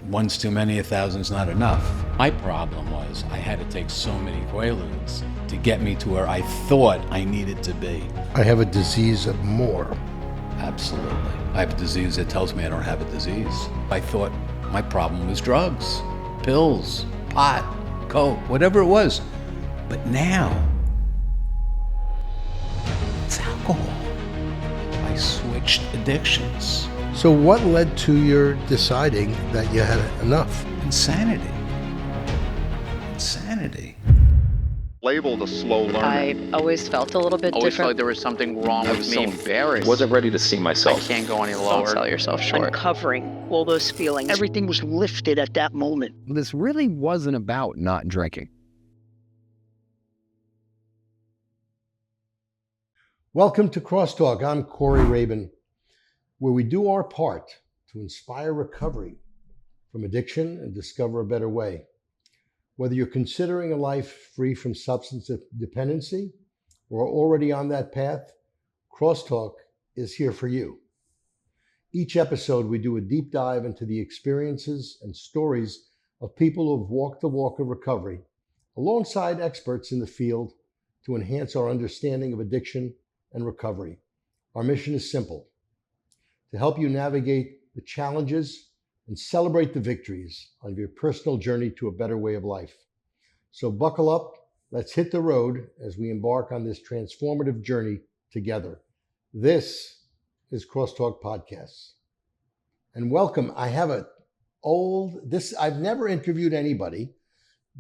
one's too many, 1,000's not enough. My problem was I had to take so many Quaaludes to get me to where I thought I needed to be. I have a disease of more. Absolutely. I have a disease that tells me I don't have a disease. I thought my problem was drugs, pills, pot, coke, whatever it was. But now, it's alcohol. I switched addictions. So what led to your deciding that you had enough? Insanity. Insanity. Labeled a slow learner. I always felt a little bit Always felt different. like there was something wrong with me. Embarrassed. Wasn't ready to see I myself. can't go any Don't lower. sell yourself short. Uncovering all those feelings. Everything was lifted at that moment. This really wasn't about not drinking. Welcome to Crosstalk. I'm Corey Rabin, where we do our part to inspire recovery from addiction and discover a better way. Whether you're considering a life free from substance dependency or are already on that path, Crosstalk is here for you. Each episode, we do a deep dive into the experiences and stories of people who have walked the walk of recovery alongside experts in the field to enhance our understanding of addiction and recovery. Our mission is simple: to help you navigate the challenges and celebrate the victories on your personal journey to a better way of life. So buckle up, let's hit the road as we embark on this transformative journey together. This is Crosstalk Podcasts. And welcome. I have I've never interviewed anybody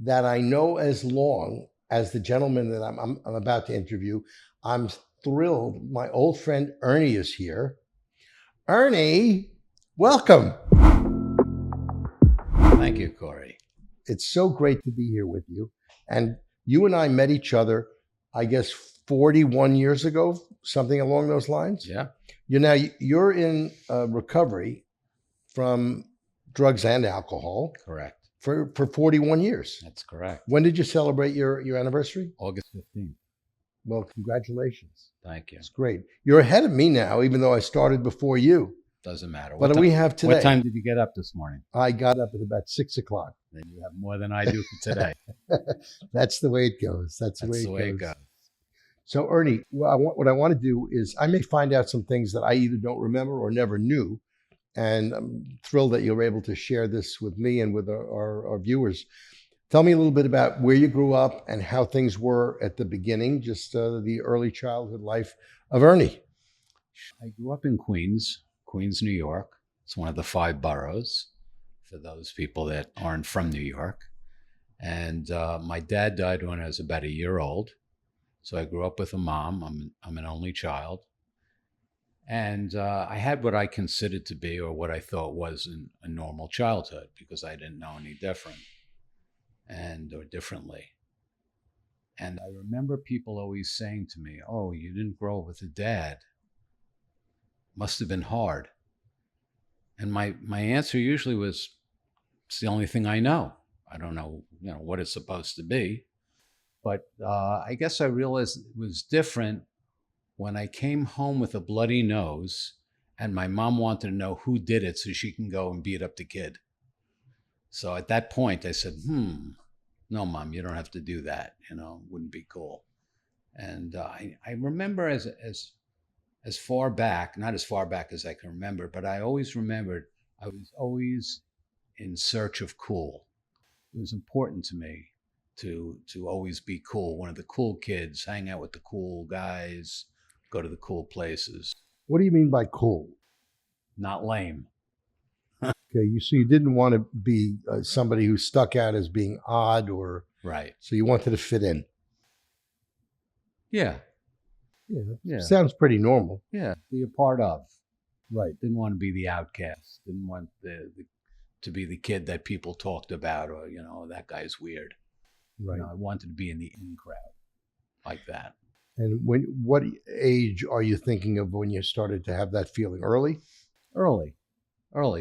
that I know as long as the gentleman that I'm about to interview. I'm thrilled. My old friend Ernie is here. Ernie, welcome. Thank you, Corey. It's so great to be here with you. And you and I met each other, I guess, 41 years ago, something along those lines. Yeah. You're in recovery from drugs and alcohol. Correct. For 41 years. That's correct. When did you celebrate your anniversary? August 15th. Well, congratulations. Thank you. It's great. You're ahead of me now, even though I started before you. Doesn't matter. What do we have today? What time did you get up this morning? I got up at about 6 o'clock. Then you have more than I do for today. That's the way it goes. That's the way it goes. So Ernie, what I want to do is I may find out some things that I either don't remember or never knew. And I'm thrilled that you were able to share this with me and with our viewers. Tell me a little bit about where you grew up and how things were at the beginning, just the early childhood life of Ernie. I grew up in Queens, New York. It's one of the 5 boroughs for those people that aren't from New York. And my dad died when I was about a year old. So I grew up with a mom. I'm an only child. And I had what I considered to be, or what I thought was a normal childhood, because I didn't know any different or differently. And I remember people always saying to me, "Oh, you didn't grow up with a dad. Must have been hard." And my answer usually was, "It's the only thing I know. I don't know, what it's supposed to be." But I guess I realized it was different when I came home with a bloody nose and my mom wanted to know who did it so she can go and beat up the kid. So at that point I said, no, Mom, you don't have to do that. It wouldn't be cool. And I remember as far back, not as far back as I can remember, but I always remembered I was always in search of cool. It was important to me to always be cool, one of the cool kids, hang out with the cool guys, go to the cool places. What do you mean by cool? Not lame. Okay, you didn't want to be somebody who stuck out as being odd, or right. So you wanted to fit in. Yeah. Sounds pretty normal. Yeah, be a part of. Right. Didn't want to be the outcast. Didn't want to be the kid that people talked about, or that guy's weird. Right. I wanted to be in the in crowd, like that. And what age are you thinking of when you started to have that feeling? Early,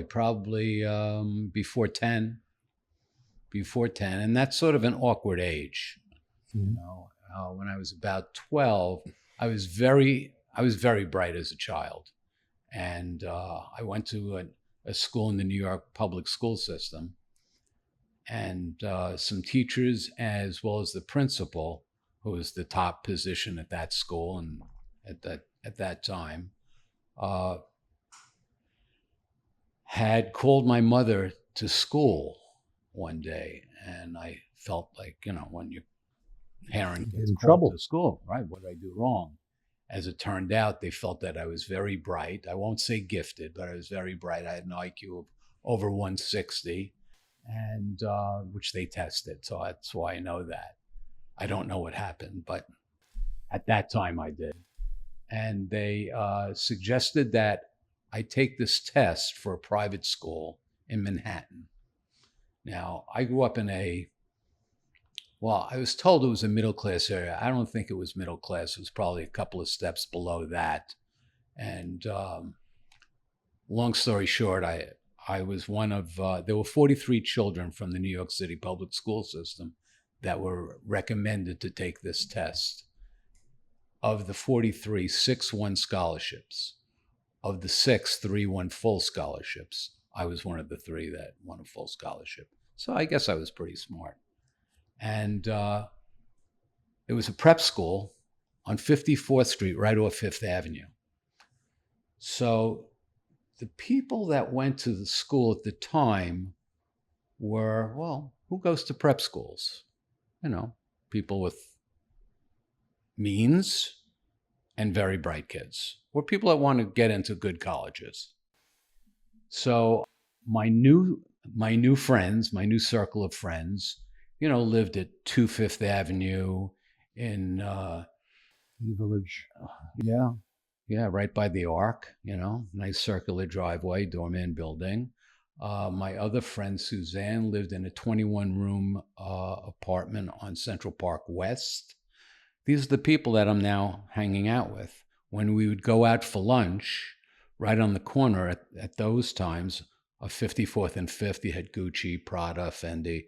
probably before 10. And that's sort of an awkward age. Mm-hmm. When I was about 12, I was very bright as a child. And I went to a school in the New York public school system. And some teachers, as well as the principal, who was the top position at that school and at that time, had called my mother to school one day, and I felt like, when your parent Get gets in called trouble. to school, right? What did I do wrong? As it turned out, they felt that I was very bright. I won't say gifted, but I was very bright. I had an IQ of over 160, and which they tested. So that's why I know that. I don't know what happened, but at that time I did. And they suggested that I take this test for a private school in Manhattan. Now, I grew up in I was told it was a middle class area. I don't think it was middle class. It was probably a couple of steps below that. And long story short, I was one of, there were 43 children from the New York City public school system that were recommended to take this test. Of the 43, 6 won scholarships. Of the 6, 3 won full scholarships. I was one of the 3 that won a full scholarship. So I guess I was pretty smart. And it was a prep school on 54th Street, right off Fifth Avenue. So the people that went to the school at the time were, well, who goes to prep schools? People with means and very bright kids, or people that want to get into good colleges. So my new friends, my new circle of friends, lived at 2 Fifth Avenue in the village. Yeah, right by the Arc, nice circular driveway, doorman building. My other friend, Suzanne, lived in a 21-room apartment on Central Park West. These are the people that I'm now hanging out with. When we would go out for lunch, right on the corner at those times of 54th and 5th, you had Gucci, Prada, Fendi.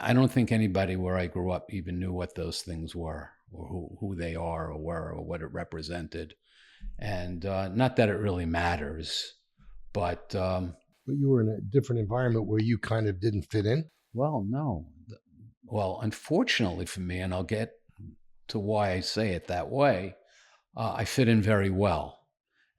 I don't think anybody where I grew up even knew what those things were, or who they are, or were, or what it represented. And not that it really matters, but you were in a different environment where you kind of didn't fit in? Well, no. Well, unfortunately for me, and I'll get to why I say it that way, I fit in very well,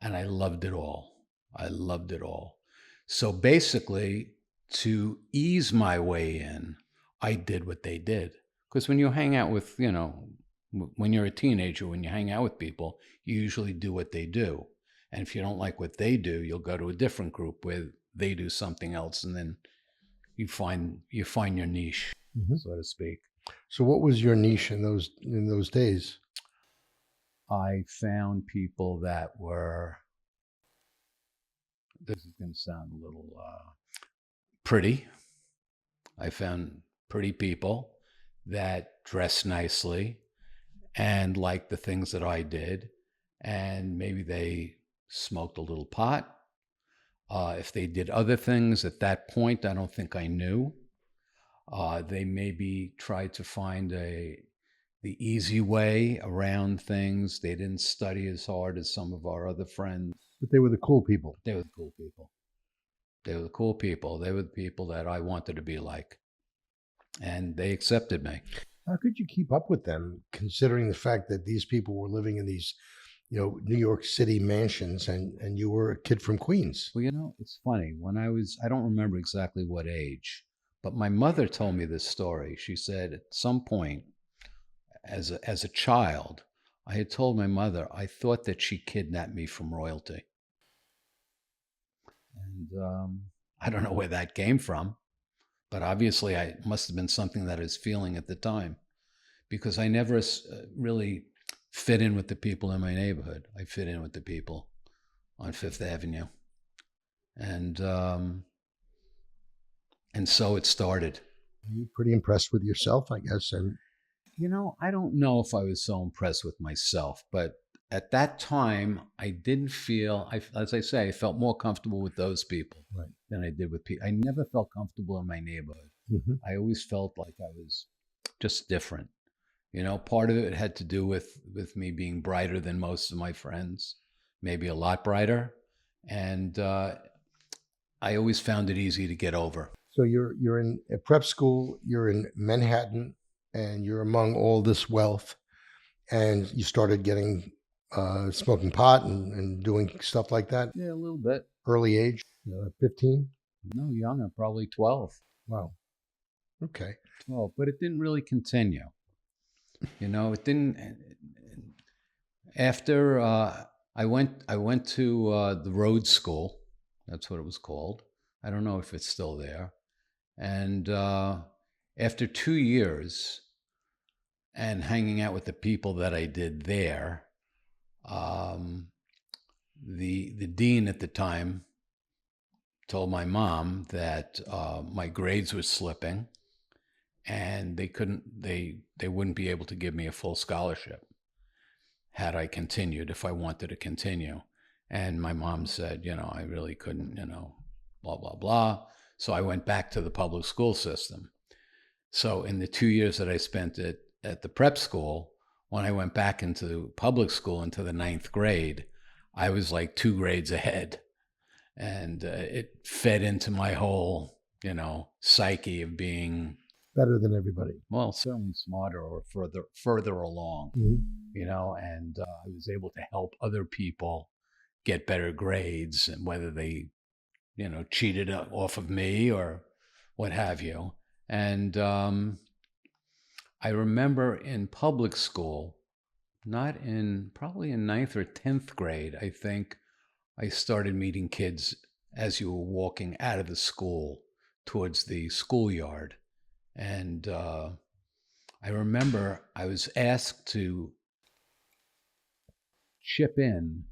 and I loved it all. I loved it all. So basically, to ease my way in, I did what they did. Because when you hang out with, when you're a teenager, when you hang out with people, you usually do what they do. And if you don't like what they do, you'll go to a different group where they do something else, and then you find your niche, so to speak. So what was your niche in those days? I found people that were, this is going to sound a little pretty. I found pretty people that dressed nicely and liked the things that I did. And maybe they smoked a little pot. If they did other things at that point, I don't think I knew. They maybe tried to find the easy way around things. They didn't study as hard as some of our other friends. But they were the cool people. They were the cool people. They were the cool people. They were the people that I wanted to be like. And they accepted me. How could you keep up with them, considering the fact that these people were living in these, New York City mansions, and you were a kid from Queens? Well, it's funny. When I don't remember exactly what age, but my mother told me this story. She said at some point, as a child, I had told my mother I thought that she kidnapped me from royalty. And I don't know where that came from, but obviously it must have been something that I was feeling at the time, because I never really fit in with the people in my neighborhood. I fit in with the people on Fifth Avenue. And so it started. You're pretty impressed with yourself, I guess. And I don't know if I was so impressed with myself, but at that time, I didn't feel, as I say, I felt more comfortable with those people than I did with people. I never felt comfortable in my neighborhood. I always felt like I was just different. Part of it had to do with me being brighter than most of my friends, maybe a lot brighter. And I always found it easy to get over. So you're in a prep school, you're in Manhattan, and you're among all this wealth, and you started getting smoking pot and doing stuff like that Yeah, a little bit. early age, 15. No, younger, probably 12. Wow. Okay. 12, but it didn't really continue. It didn't. After I went to the road school. That's what it was called. I don't know if it's still there. And after 2 years and hanging out with the people that I did there, the dean at the time told my mom that my grades were slipping, and they wouldn't be able to give me a full scholarship had I continued, if I wanted to continue. And my mom said, I really couldn't, blah, blah, blah. So I went back to the public school system. So in the 2 years that I spent at the prep school, when I went back into public school into the 9th grade, I was like 2 grades ahead. And it fed into my whole, psyche of being better than everybody. Well, certainly smarter or further along, and I was able to help other people get better grades, and whether they, cheated off of me or what have you. And I remember in public school, probably in 9th or 10th grade, I think I started meeting kids as you were walking out of the school towards the schoolyard. And I remember I was asked to chip in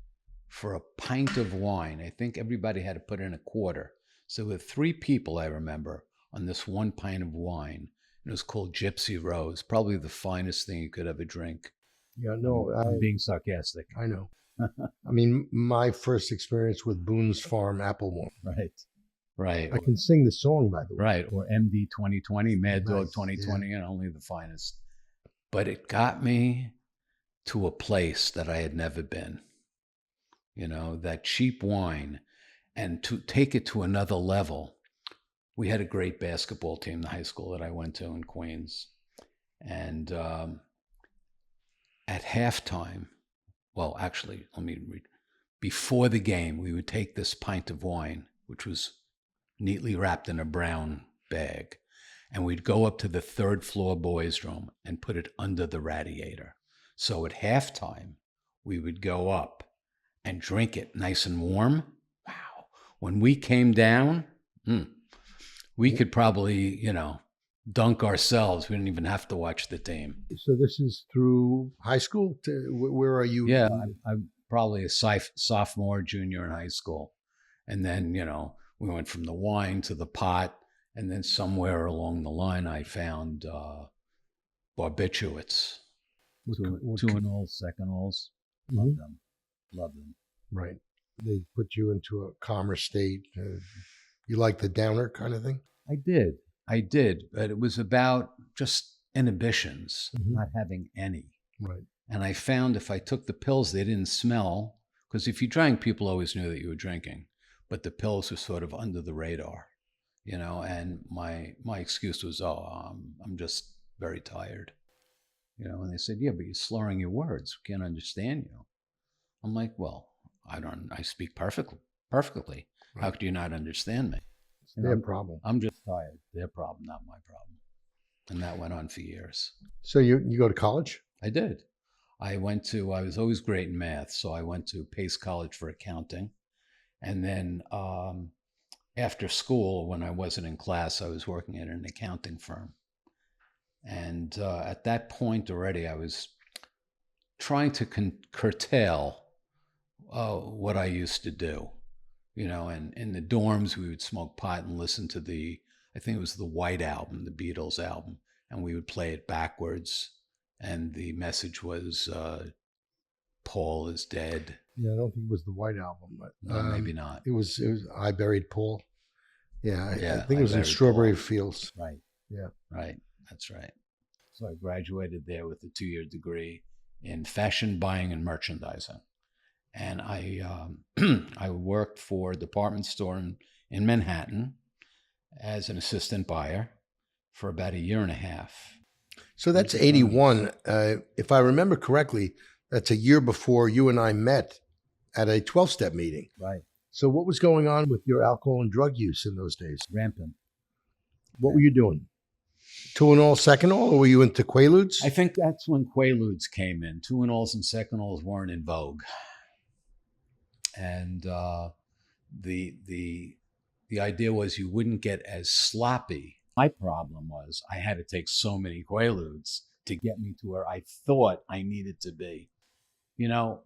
for a pint of wine. I think everybody had to put in a quarter. So with 3 people, I remember, on this 1 pint of wine. It was called Gypsy Rose, probably the finest thing you could ever drink. Yeah, no, I'm being sarcastic. I know. I mean, my first experience with Boone's Farm apple wine. Right. I can sing the song, by the way. Right. Or MD 2020, Mad Dog Nice, 2020, and only the finest. But it got me to a place that I had never been. That cheap wine. And to take it to another level, we had a great basketball team, the high school that I went to in Queens. And at halftime, well, actually, let me read. Before the game, we would take this pint of wine, which was neatly wrapped in a brown bag, and we'd go up to the 3rd floor boys' room and put it under the radiator. So at halftime, we would go up and drink it nice and warm. Wow. When we came down, we could probably, dunk ourselves. We didn't even have to watch the team. So this is through high school? Where are you? Yeah, I'm probably a sophomore, junior in high school. And then, we went from the wine to the pot. And then somewhere along the line, I found barbiturates. Two and all, second alls. Love them. Love them. Right. They put you into a calmer state. You like the downer kind of thing? I did, but it was about just inhibitions, not having any. Right. And I found if I took the pills, they didn't smell, because if you drank, people always knew that you were drinking, but the pills were sort of under the radar, and my excuse was, I'm just very tired, and they said, yeah, but you're slurring your words. We can't understand you. I'm like, well, I speak perfectly. Right. How could you not understand me? Their problem. I'm just tired. Their problem, not my problem. And that went on for years. So you go to college? I did. I was always great in math, so I went to Pace College for accounting. And then after school, when I wasn't in class, I was working at an accounting firm. And at that point already, I was trying to curtail what I used to do. And in the dorms, we would smoke pot and listen to I think it was the White Album, the Beatles album, and we would play it backwards. And the message was, Paul is dead. Yeah, I don't think it was the White Album, but no, maybe not. It was I Buried Paul. Yeah, I think it was in Buried Strawberry Paul. Fields. Right. Yeah. Right. That's right. So I graduated there with a 2-year degree in fashion buying and merchandising. And I I worked for a department store in Manhattan as an assistant buyer for about a year and a half. So that's 81. If I remember correctly, that's a year before you and I met at a 12-step meeting. Right. So what was going on with your alcohol and drug use in those days? Rampant. What were you doing? Tuinol, Seconal, or were you into Quaaludes? I think that's when Quaaludes came in. Tuinols and Secanols weren't in vogue. And the idea was you wouldn't get as sloppy. My problem was I had to take so many Quaaludes to get me to where I thought I needed to be. You know,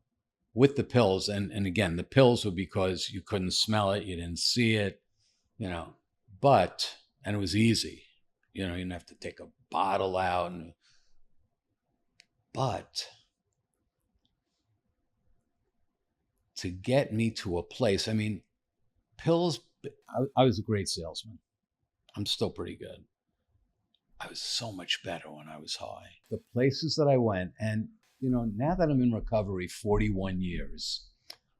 with the pills, and again, the pills were because you couldn't smell it, you didn't see it, you know, and it was easy. You know, you didn't have to take a bottle out. But to get me to a place, I mean, pills, I was a great salesman. I'm still pretty good. I was so much better when I was high. The places that I went, and, you know, now that I'm in recovery 41 years,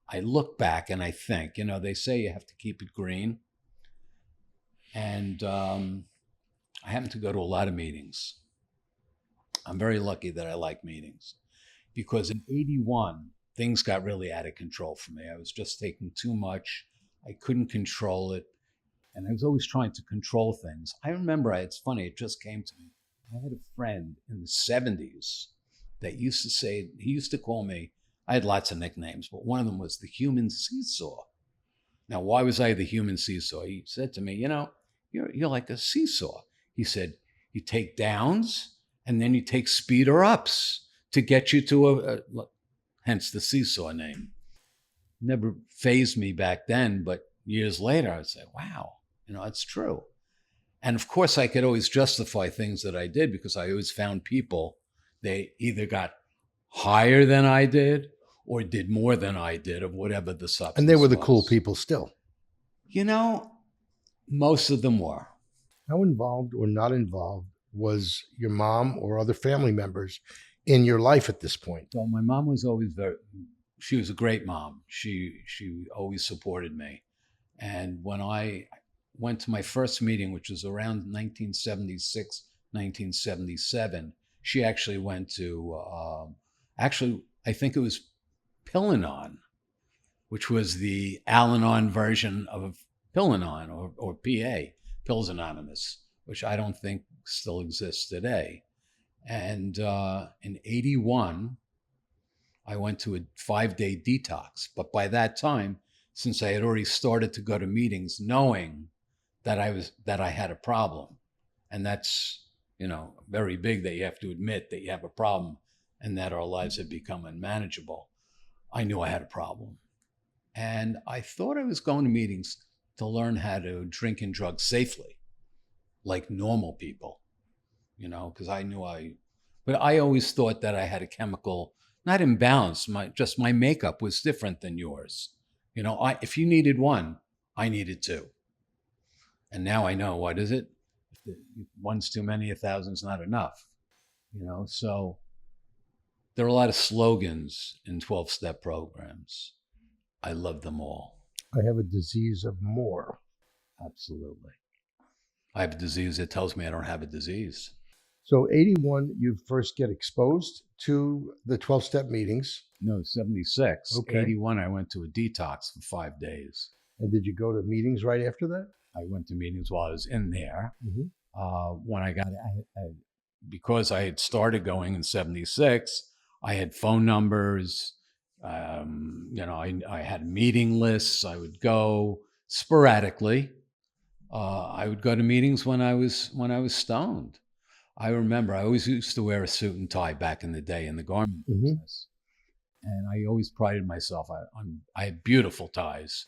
I look back and I think, you know, they say you have to keep it green. And I happen to go to a lot of meetings. I'm very lucky that I like meetings because in 81, things got really out of control for me. I was just taking too much. I couldn't control it. And I was always trying to control things. I remember, it's funny, it just came to me. I had a friend in the 70s that used to say, he used to call me, I had lots of nicknames, but one of them was the human seesaw. Now, why was I the human seesaw? He said to me, you know, you're like a seesaw. He said, you take downs and then you take speeder ups to get you to hence the seesaw name. Never fazed me back then, but years later, I'd say, wow, you know, it's true. And of course, I could always justify things that I did because I always found people, they either got higher than I did or did more than I did of whatever the substance was. And they were the cool people still. You know, most of them were. How involved or not involved was your mom or other family members in your life at this point? So my mom was always she was a great mom. She always supported me. And when I went to my first meeting, which was around 1976, 1977, she actually went to, I think it was Pill-Anon, which was the Al-Anon version of Pill-Anon or PA, Pills Anonymous, which I don't think still exists today. And in 81, I went to a 5-day detox. But by that time, since I had already started to go to meetings, knowing that I had a problem, and that's, you know, very big that you have to admit that you have a problem and that our lives have become unmanageable. I knew I had a problem. And I thought I was going to meetings to learn how to drink and drug safely, like normal people, you know, because but I always thought that I had a chemical, not imbalance, just my makeup was different than yours. You know, if you needed one, I needed two. And now I know, what is it? If one's too many, 1,000's not enough. You know, so there are a lot of slogans in 12-step programs. I love them all. I have a disease of more. Absolutely. I have a disease that tells me I don't have a disease. So 81, you first get exposed to the 12-step meetings. No, 76. Okay. 81, I went to a detox for 5 days. And did you go to meetings right after that? I went to meetings while I was in there. Mm-hmm. When I got, because I had started going in 76, I had phone numbers. You know, I had meeting lists. I would go sporadically. I would go to meetings when I was stoned. I remember I always used to wear a suit and tie back in the day in the garment business. And I always prided myself on I had beautiful ties.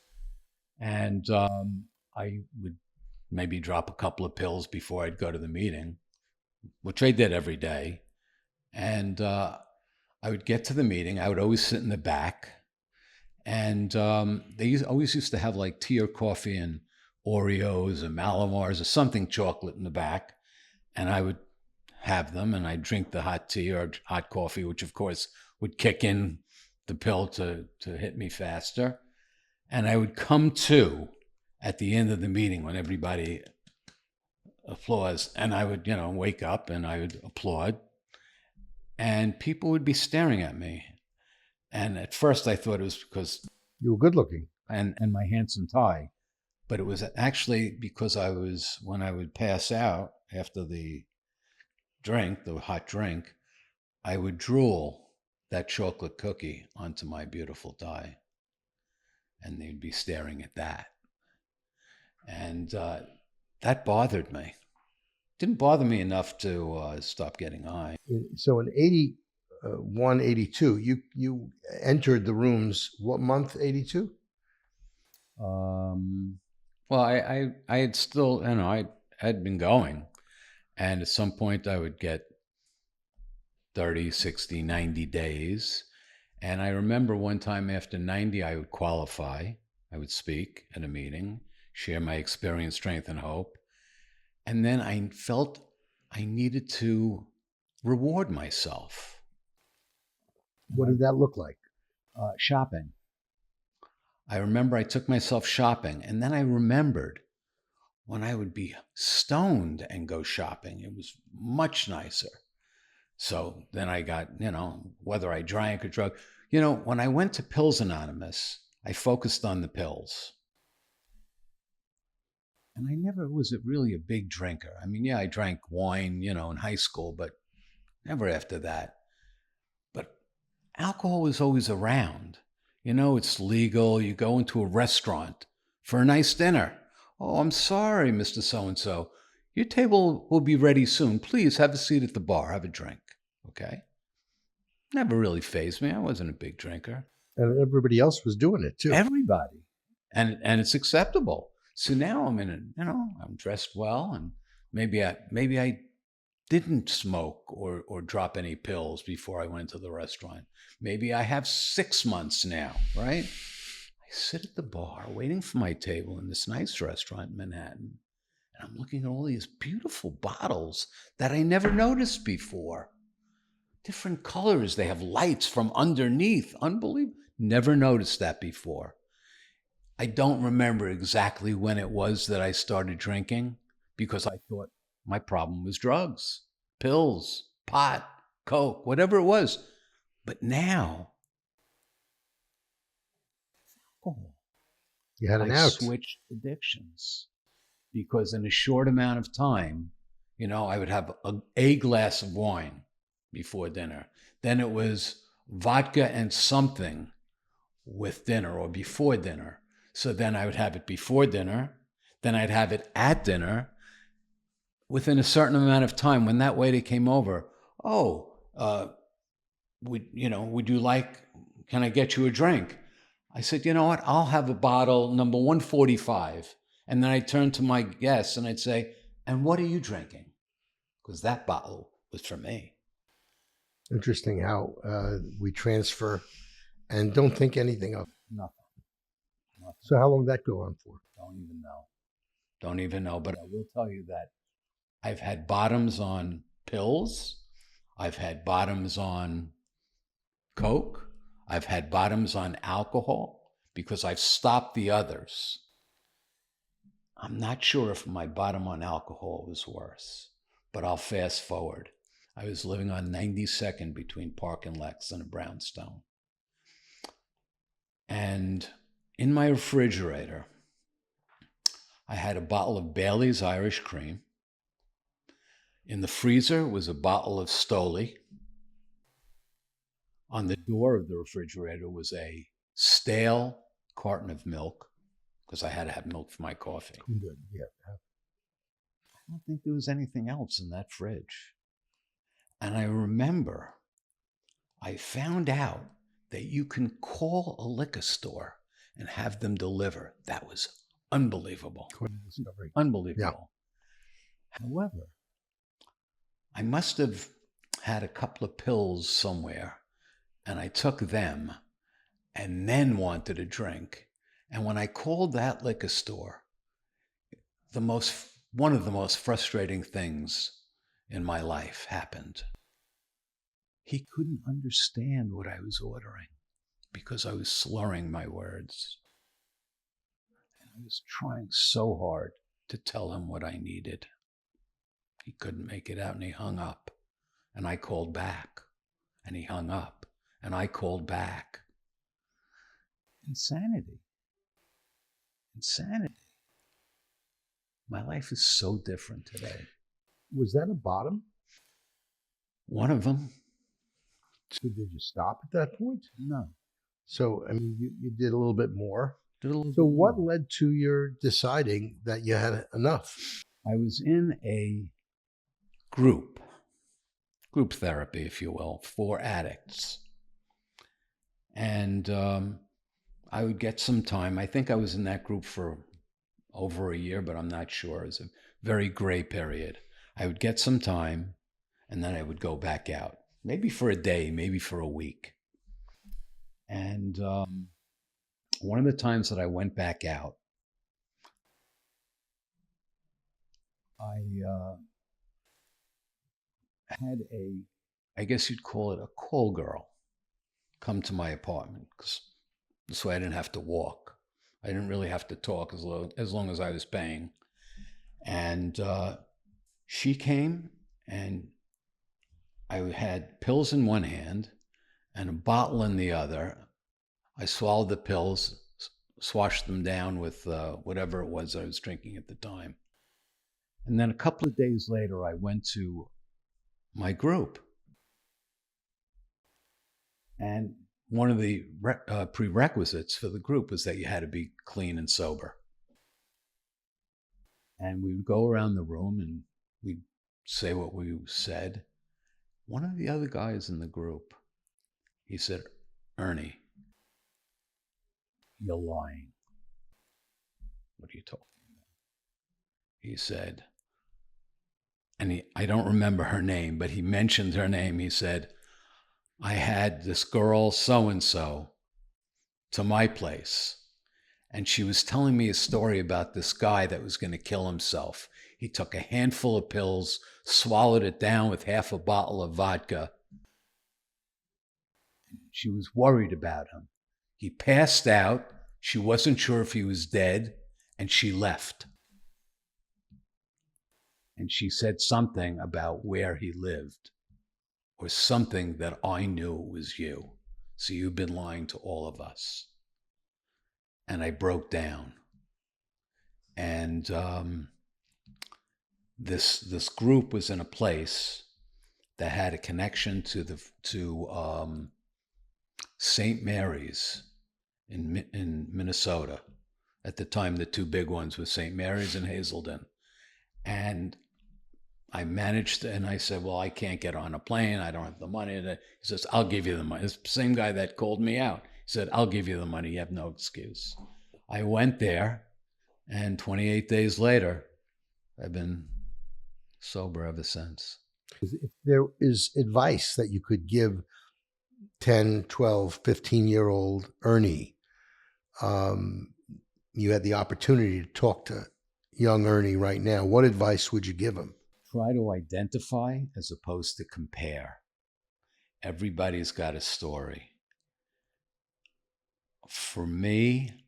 And I would maybe drop a couple of pills before I'd go to the meeting, which I did every day. And I would get to the meeting. I would always sit in the back. And they always used to have like tea or coffee and Oreos and Malamars or something chocolate in the back. And I would have them and I'd drink the hot tea or hot coffee, which of course would kick in the pill to hit me faster. And I would come to at the end of the meeting when everybody applauds, and I would, wake up and I would applaud, and people would be staring at me. And at first I thought it was because You were good looking. and my handsome tie, but it was actually because when I would pass out after the hot drink, I would drool that chocolate cookie onto my beautiful tie, and they'd be staring at that. And that bothered me. Didn't bother me enough to stop getting high. So in 81, 82, you entered the rooms, what month, 82? Well, I had still, I had been going. And at some point I would get 30, 60, 90 days. And I remember one time after 90, I would qualify. I would speak at a meeting, share my experience, strength, and hope. And then I felt I needed to reward myself. What did that look like? Shopping. I remember I took myself shopping, and then I remembered when I would be stoned and go shopping, it was much nicer. So then I got, whether I drank or drug, when I went to Pills Anonymous, I focused on the pills. And I never was really a big drinker. I mean, yeah, I drank wine, in high school, but never after that. But alcohol was always around. It's legal. You go into a restaurant for a nice dinner. Oh, I'm sorry, Mr. So-and-so. Your table will be ready soon. Please have a seat at the bar. Have a drink. Okay? Never really fazed me. I wasn't a big drinker. And everybody else was doing it too. Everybody. And it's acceptable. So now I'm I'm dressed well, and maybe I didn't smoke or drop any pills before I went to the restaurant. Maybe I have 6 months now, right? I sit at the bar waiting for my table in this nice restaurant in Manhattan, and I'm looking at all these beautiful bottles that I never noticed before. Different colors. They have lights from underneath. Unbelievable. Never noticed that before. I don't remember exactly when it was that I started drinking because I thought my problem was drugs, pills, pot, coke, whatever it was. But now, You had an I out. switched addictions because in a short amount of time, I would have a glass of wine before dinner. Then it was vodka and something with dinner or before dinner. So then I would have it before dinner. Then I'd have it at dinner. Within a certain amount of time, when that waiter came over, would you like, can I get you a drink? I said, you know what? I'll have a bottle number 145. And then I'd turn to my guests and I'd say, and what are you drinking? Because that bottle was for me. Interesting how we transfer and don't think anything of it. Nothing. So how long did that go on for? Don't even know. But I will tell you that I've had bottoms on pills. I've had bottoms on coke. I've had bottoms on alcohol because I've stopped the others. I'm not sure if my bottom on alcohol was worse, but I'll fast forward. I was living on 92nd between Park and Lex in a brownstone. And in my refrigerator, I had a bottle of Bailey's Irish Cream. In the freezer was a bottle of Stoli. On the door of the refrigerator was a stale carton of milk, because I had to have milk for my coffee. Good. Yeah. I don't think there was anything else in that fridge. And I remember I found out that you can call a liquor store and have them deliver. That was unbelievable. Unbelievable. Yeah. However, I must have had a couple of pills somewhere, and I took them and then wanted a drink. And when I called that liquor store, one of the most frustrating things in my life happened. He couldn't understand what I was ordering because I was slurring my words. And I was trying so hard to tell him what I needed. He couldn't make it out, and he hung up. And I called back, and he hung up, and I called back. Insanity. Insanity. My life is so different today. Was that a bottom? One of them? So did you stop at that point? No. So, I mean, you did a little bit more. Did a little So bit what more. led to your deciding that you had enough? I was in a group therapy, if you will, for addicts. And I would get some time. I think I was in that group for over a year, but I'm not sure. It was a very gray period. I would get some time, and then I would go back out, maybe for a day, maybe for a week. And one of the times that I went back out, I had I guess you'd call it a call girl, come to my apartment, because this way I didn't have to walk. I didn't really have to talk as long as I was paying. And she came, and I had pills in one hand and a bottle in the other. I swallowed the pills, swashed them down with whatever it was I was drinking at the time. And then a couple of days later, I went to my group. And one of the prerequisites for the group was that you had to be clean and sober. And we would go around the room and we'd say what we said. One of the other guys in the group, he said, "Ernie, you're lying." "What are you talking about?" He said, and I don't remember her name, but he mentioned her name. He said, "I had this girl so-and-so to my place, and she was telling me a story about this guy that was going to kill himself. He took a handful of pills, swallowed it down with half a bottle of vodka. She was worried about him. He passed out. She wasn't sure if he was dead, and she left. And she said something about where he lived, or something that I knew it was you. So you've been lying to all of us." And I broke down. And this group was in a place that had a connection to St. Mary's in Minnesota. At the time, the two big ones were St. Mary's and Hazelden. And I managed to, and I said, "Well, I can't get on a plane. I don't have the money." He says, "I'll give you the money." It's the same guy that called me out. He said, "I'll give you the money. You have no excuse." I went there, and 28 days later, I've been sober ever since. If there is advice that you could give 10, 12, 15-year-old Ernie, you had the opportunity to talk to young Ernie right now, what advice would you give him? Try to identify as opposed to compare. Everybody's got a story. For me,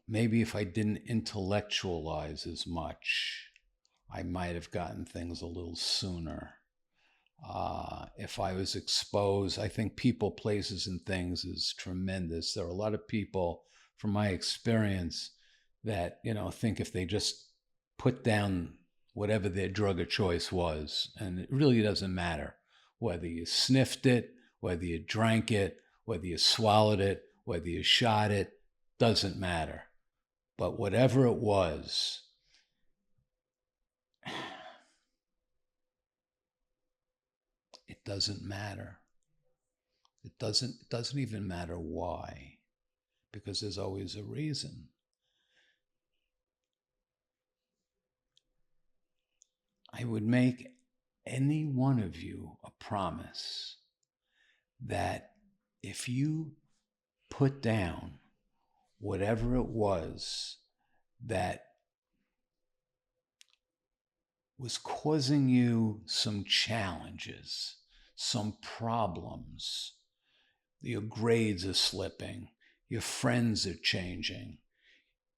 maybe if I didn't intellectualize as much, I might have gotten things a little sooner. If I was exposed, I think people, places, and things is tremendous. There are a lot of people, from my experience, that, think if they just put down whatever their drug of choice was, and it really doesn't matter whether you sniffed it, whether you drank it, whether you swallowed it, whether you shot it, doesn't matter. But whatever it was, it doesn't matter. It doesn't even matter why, because there's always a reason. I would make any one of you a promise that if you put down whatever it was that was causing you some challenges, some problems, your grades are slipping, Your friends are changing.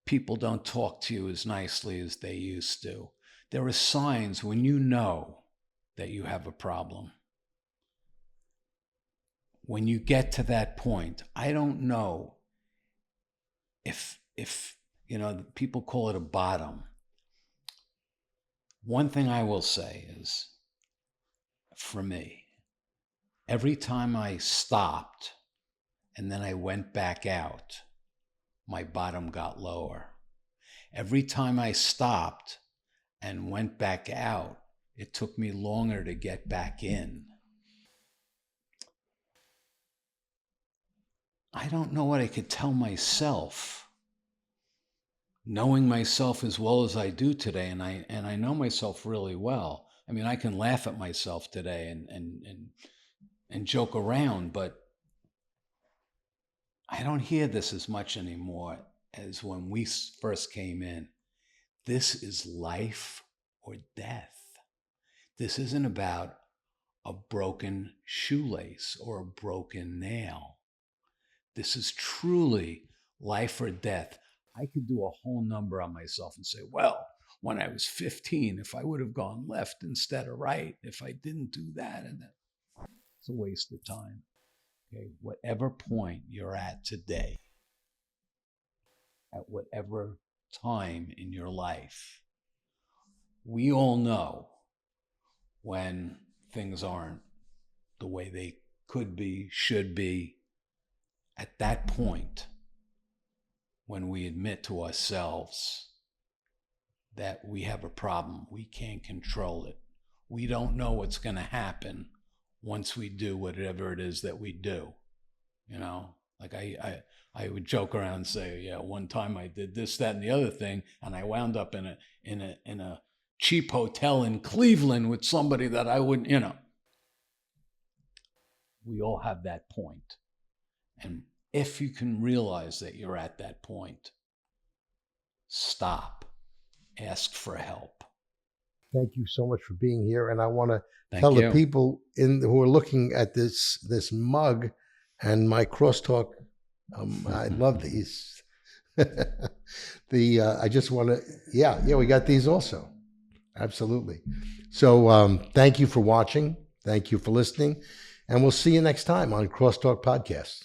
People don't talk to you as nicely as they used to. There are signs when you know that you have a problem. When you get to that point, I don't know if people call it a bottom. One thing I will say is, for me, every time I stopped and then I went back out, my bottom got lower. Every time I stopped and went back out, it took me longer to get back in. I don't know what I could tell myself. Knowing myself as well as I do today, and I know myself really well. I mean, I can laugh at myself today and joke around, but I don't hear this as much anymore as when we first came in. This is life or death. This isn't about a broken shoelace or a broken nail. This is truly life or death. I could do a whole number on myself and say, well, when I was 15, if I would have gone left instead of right, if I didn't do that and that, it's a waste of time. Okay, whatever point you're at today, at whatever time in your life, we all know when things aren't the way they could be, should be. At that point, when we admit to ourselves that we have a problem, we can't control it. We don't know what's going to happen once we do whatever it is that we do. You know, like I would joke around and say, yeah, one time I did this, that, and the other thing, and I wound up in a cheap hotel in Cleveland with somebody that I wouldn't, We all have that point. And if you can realize that you're at that point, stop, ask for help. Thank you so much for being here. And I want to Thank tell you. the people who are looking at this mug and my Crosstalk, I love these. I just want to, yeah, we got these also. Absolutely. So thank you for watching. Thank you for listening. And we'll see you next time on Crosstalk Podcast.